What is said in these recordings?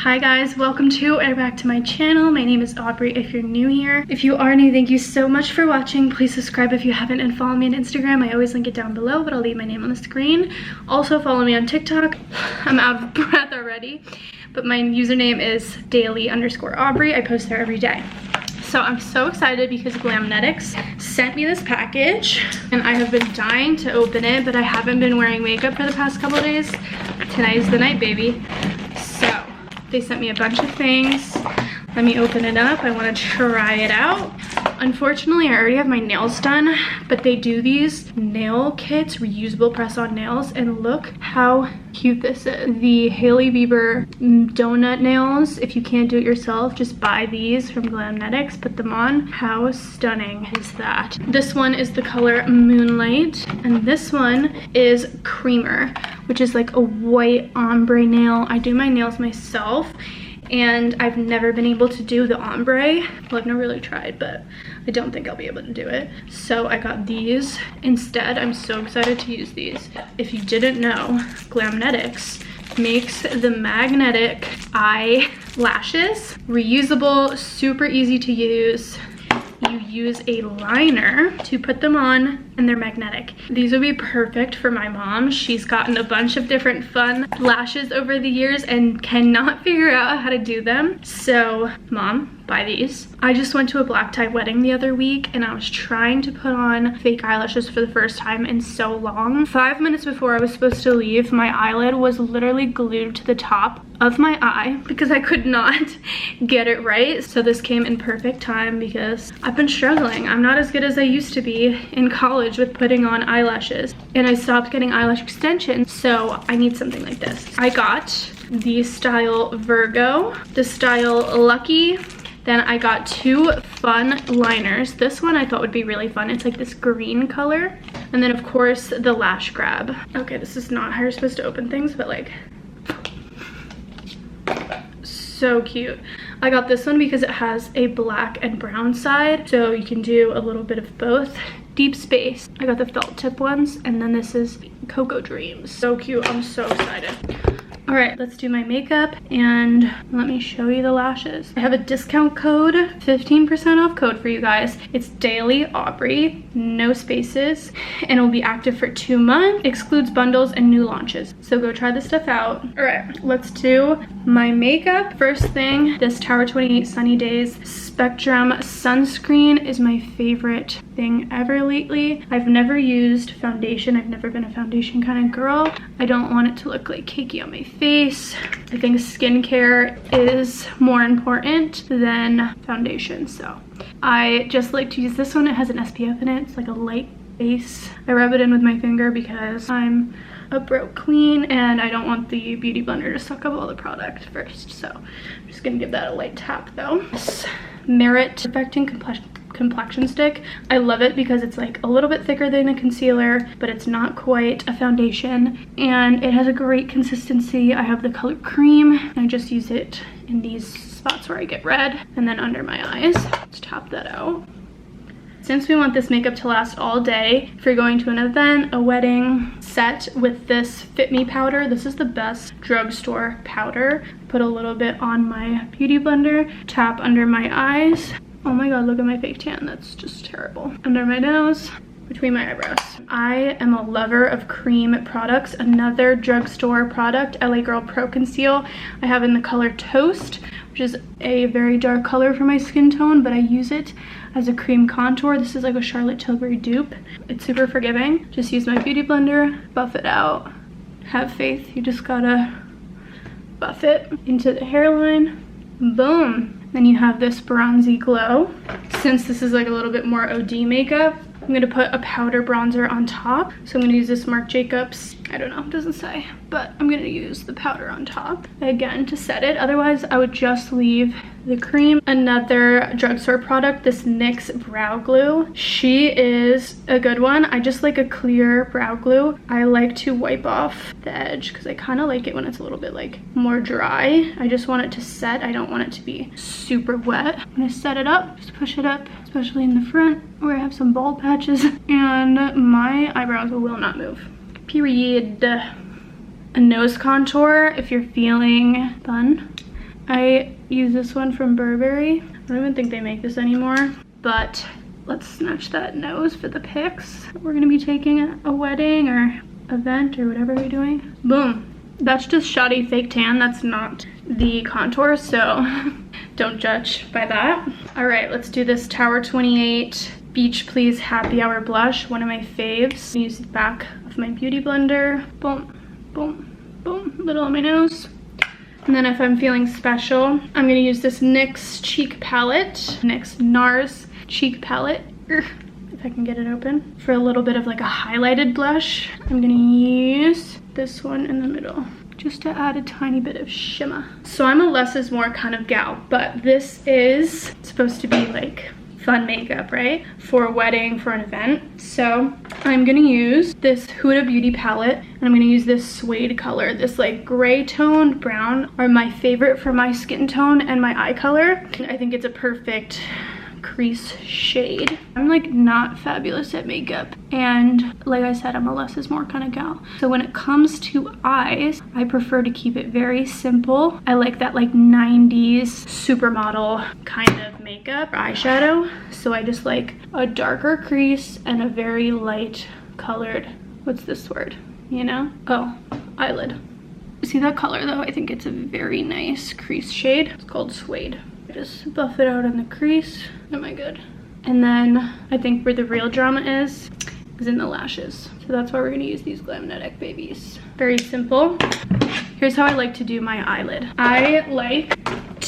Hi guys, welcome to or back to my channel. My name is Aubrey if you're new here. If you are new, thank you so much for watching. Please subscribe if you haven't and follow me on Instagram. I always link it down below, but I'll leave my name on the screen. Also follow me on TikTok. I'm out of breath already, but my username is daily_Aubrey. I post there every day. So I'm so excited because Glamnetics sent me this package and I have been dying to open it, but I haven't been wearing makeup for the past couple of days. Tonight's the night, baby. So they sent me a bunch of things. Let me open it up. I want to try it out. Unfortunately, I already have my nails done, but they do these nail kits, reusable press-on nails, and look how cute this is. The Hailey Bieber donut nails. If you can't do it yourself, just buy these from Glamnetics, put them on. How stunning is that? This one is the color Moonlight, and this one is Creamer, which is like a white ombre nail. I do my nails myself, and I've never been able to do the ombre. Well, I've never really tried, but I don't think I'll be able to do it. So I got these instead. I'm so excited to use these. If you didn't know, Glamnetics makes the magnetic eyelashes. Reusable, super easy to use. You use a liner to put them on and they're magnetic. These would be perfect for my mom. She's gotten a bunch of different fun lashes over the years and cannot figure out how to do them. So mom, buy these. I just went to a black tie wedding the other week and I was trying to put on fake eyelashes for the first time in so long. 5 minutes before I was supposed to leave, my eyelid was literally glued to the top of my eye because I could not get it right. So this came in perfect time because I've been struggling. I'm not as good as I used to be in college with putting on eyelashes, and I stopped getting eyelash extensions, so I need something like this. I got the style Virgo, the style Lucky, then I got two fun liners. This one I thought would be really fun. It's like this green color, and then of course the Lash Grab. Okay, this is not how you're supposed to open things, but like, so cute. I got this one because it has a black and brown side, so you can do a little bit of both. Deep Space. I got the felt tip ones, and then this is Cocoa Dreams. So cute. I'm so excited. All right, let's do my makeup and let me show you the lashes. I have a discount code, 15% off code for you guys. It's Daily Aubrey, no spaces, and it will be active for 2 months. Excludes bundles and new launches. So go try this stuff out. All right, let's do my makeup. First thing, this Tower 28 Sunny Days Spectrum sunscreen is my favorite thing ever lately. I've never used foundation. I've never been a foundation kind of girl. I don't want it to look like cakey on my face. I think skincare is more important than foundation, so I just like to use this one. It has an SPF in it. It's like a light base. I rub it in with my finger because I'm a broke queen and I don't want the beauty blender to suck up all the product first, so I'm just gonna give that a light tap though. This Merit Perfecting Complexion Stick. I love it because it's like a little bit thicker than a concealer, but it's not quite a foundation, and it has a great consistency. I have the color Cream, and I just use it in these spots where I get red and then under my eyes. Let's tap that out. Since we want this makeup to last all day, if you're going to an event, a wedding, set with this Fit Me powder. This is the best drugstore powder. Put a little bit on my beauty blender, tap under my eyes. Oh my god, look at my fake tan. That's just terrible. Under my nose, between my eyebrows. I am a lover of cream products. Another drugstore product, LA Girl Pro Conceal. I have in the color Toast, which is a very dark color for my skin tone, but I use it as a cream contour. This is like a Charlotte Tilbury dupe. It's super forgiving. Just use my beauty blender, buff it out. Have faith, you just gotta buff it into the hairline. Boom. Then you have this bronzy glow. Since this is like a little bit more OD makeup, I'm gonna put a powder bronzer on top. So I'm gonna use this Marc Jacobs, I don't know, it doesn't say, but I'm gonna use the powder on top again to set it. Otherwise, I would just leave the cream. Another drugstore product, this NYX brow glue. She is a good one. I just like a clear brow glue. I like to wipe off the edge because I kind of like it when it's a little bit like more dry. I just want it to set. I don't want it to be super wet. I'm gonna set it up, just push it up, especially in the front where I have some bald patches, and my eyebrows will not move. Period. A nose contour if you're feeling fun. I use this one from Burberry. I don't even think they make this anymore, but let's snatch that nose for the pics. We're gonna be taking at a wedding or event or whatever we're doing. Boom. That's just shoddy fake tan. That's not the contour, so don't judge by that. All right, let's do this Tower 28 Beach Please Happy Hour blush, one of my faves. Use the back of my beauty blender. Boom, boom, boom, a little on my nose. And then if I'm feeling special, I'm gonna use this NYX cheek palette, NYX NARS cheek palette. If I can get it open. For a little bit of like a highlighted blush, I'm gonna use this one in the middle, just to add a tiny bit of shimmer. So I'm a less is more kind of gal, but this is supposed to be like fun makeup, right? For a wedding, for an event. So I'm gonna use this Huda Beauty palette, and I'm gonna use this suede color. This like gray toned brown are my favorite for my skin tone and my eye color. I think it's a perfect crease shade. I'm like not fabulous at makeup, and like I said, I'm a less is more kind of gal. So when it comes to eyes, I prefer to keep it very simple. I like that like 90s supermodel kind of makeup eyeshadow. So I just like a darker crease and a very light colored, what's this word, you know? Oh, eyelid. See that color though? I think it's a very nice crease shade. It's called Suede. Just buff it out in the crease. Am I good? And then I think where the real drama is in the lashes. So that's why we're gonna use these glamnetic babies. Very simple. Here's how I like to do my eyelid. I like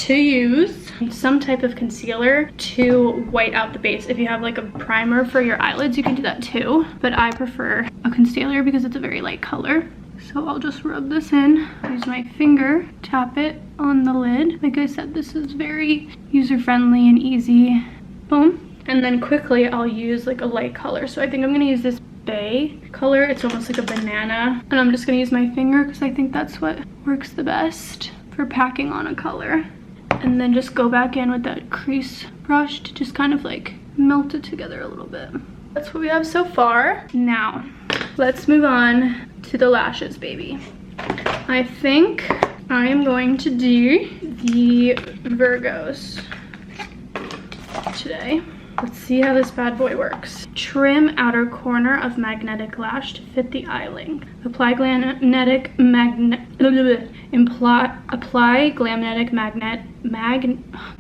to use some type of concealer to white out the base. If you have like a primer for your eyelids, you can do that too. But I prefer a concealer because it's a very light color. So I'll just rub this in, use my finger, tap it on the lid. Like I said, this is very user-friendly and easy. Boom. And then quickly I'll use like a light color. So I think I'm gonna use this bay color. It's almost like a banana. And I'm just gonna use my finger because I think that's what works the best for packing on a color. And then just go back in with that crease brush to just kind of like melt it together a little bit. That's what we have so far. Now, let's move on to the lashes, baby. I think I am going to do the Virgos today. Let's see how this bad boy works. Trim outer corner of magnetic lash to fit the eye length. Apply glamnetic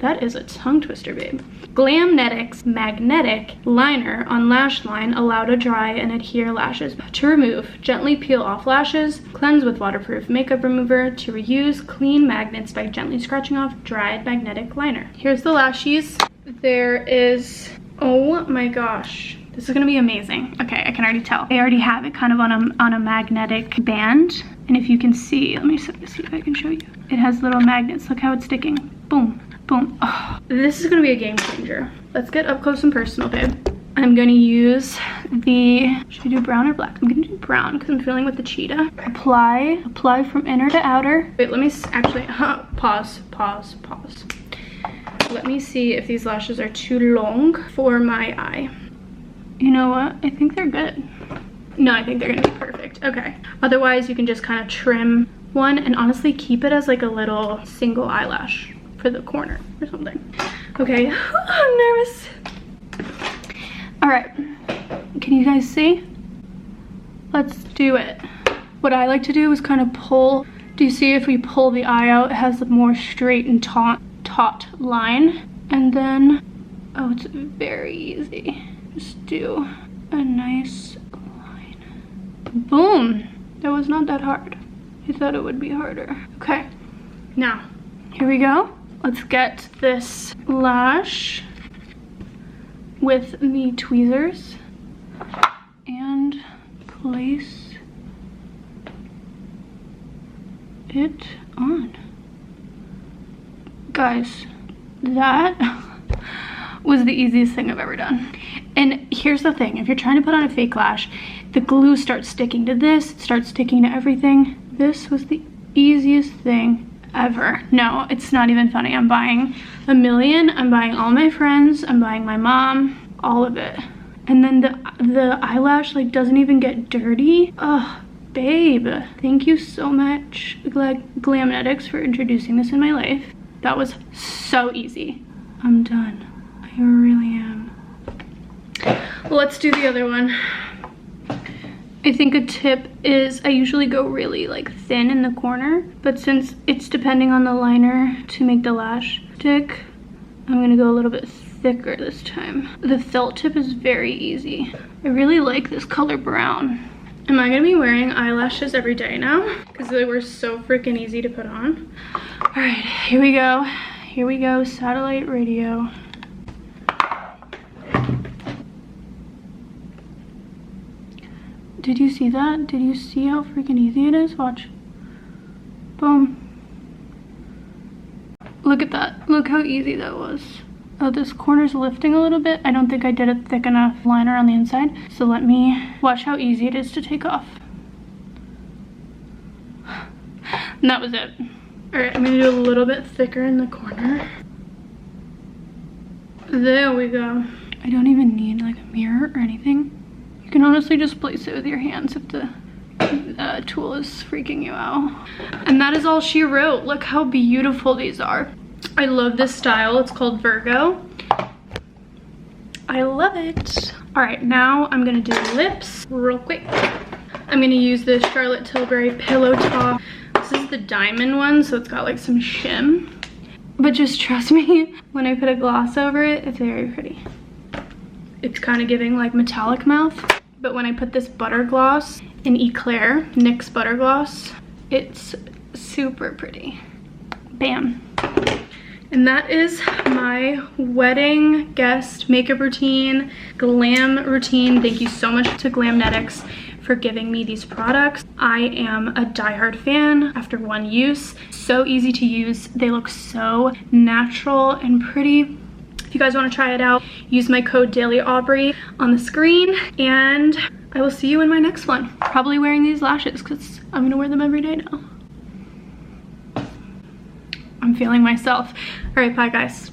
that is a tongue twister, babe. Glamnetic's magnetic liner on lash line allow to dry and adhere lashes. To remove, gently peel off lashes, cleanse with waterproof makeup remover. To reuse, clean magnets by gently scratching off dried magnetic liner. Here's the lashies. There is, oh my gosh, this is gonna be amazing. Okay, I can already tell. I already have it kind of on a magnetic band. And if you can see, let me see if I can show you. It has little magnets. Look how it's sticking. Boom, boom. Oh, this is gonna be a game changer. Let's get up close and personal, babe. I'm gonna use the, should I do brown or black? I'm gonna do brown because I'm feeling with the cheetah. Apply from inner to outer. Wait, let me actually, pause. Let me see if these lashes are too long for my eye. You know what? I think they're good. No, I think they're gonna be perfect. Okay. Otherwise, you can just kind of trim one and honestly keep it as like a little single eyelash for the corner or something. Okay, I'm nervous. All right, can you guys see? Let's do it. What I like to do is kind of pull. Do you see if we pull the eye out, it has a more straight and taut line. And then, oh, it's very easy. Just do a nice line. Boom. That was not that hard. I thought it would be harder. Okay, now, here we go. Let's get this lash with the tweezers and place it on. Guys, that was the easiest thing I've ever done. And here's the thing, if you're trying to put on a fake lash, the glue starts sticking to this, it starts sticking to everything. This was the easiest thing ever. No, it's not even funny. I'm buying a million, I'm buying all my friends, I'm buying my mom, all of it. And then the eyelash like doesn't even get dirty. Oh, babe, thank you so much, Glamnetics, for introducing this in my life. That was so easy. I'm done. I really am. Let's do the other one. I think a tip is I usually go really like thin in the corner, but since it's depending on the liner to make the lash stick, I'm gonna go a little bit thicker this time. The felt tip is very easy. I really like this color brown. Am I gonna be wearing eyelashes every day now? Because they were so freaking easy to put on. All right, here we go. Here we go, satellite radio. Did you see that? Did you see how freaking easy it is? Watch. Boom. Look at that. Look how easy that was. Oh, this corner's lifting a little bit. I don't think I did a thick enough liner on the inside. So let me watch how easy it is to take off. And that was it. All right, I'm gonna do a little bit thicker in the corner. There we go. I don't even need like a mirror or anything. You can honestly just place it with your hands if the tool is freaking you out. And that is all she wrote. Look how beautiful these are. I love this style. It's called Virgo. I love it. All right, now I'm gonna do lips real quick. I'm gonna use this Charlotte Tilbury Pillow Top. This is the diamond one, so it's got like some shim. But just trust me, when I put a gloss over it, it's very pretty. It's kind of giving like metallic mouth. But when I put this butter gloss in Eclair, NYX butter gloss, it's super pretty. Bam. And that is my wedding guest makeup routine, glam routine. Thank you so much to Glamnetics for giving me these products. I am a diehard fan after one use. So easy to use. They look so natural and pretty. If you guys want to try it out, use my code DailyAubrey on the screen, and I will see you in my next one. Probably wearing these lashes because I'm gonna wear them every day now. I'm feeling myself. All right, bye guys.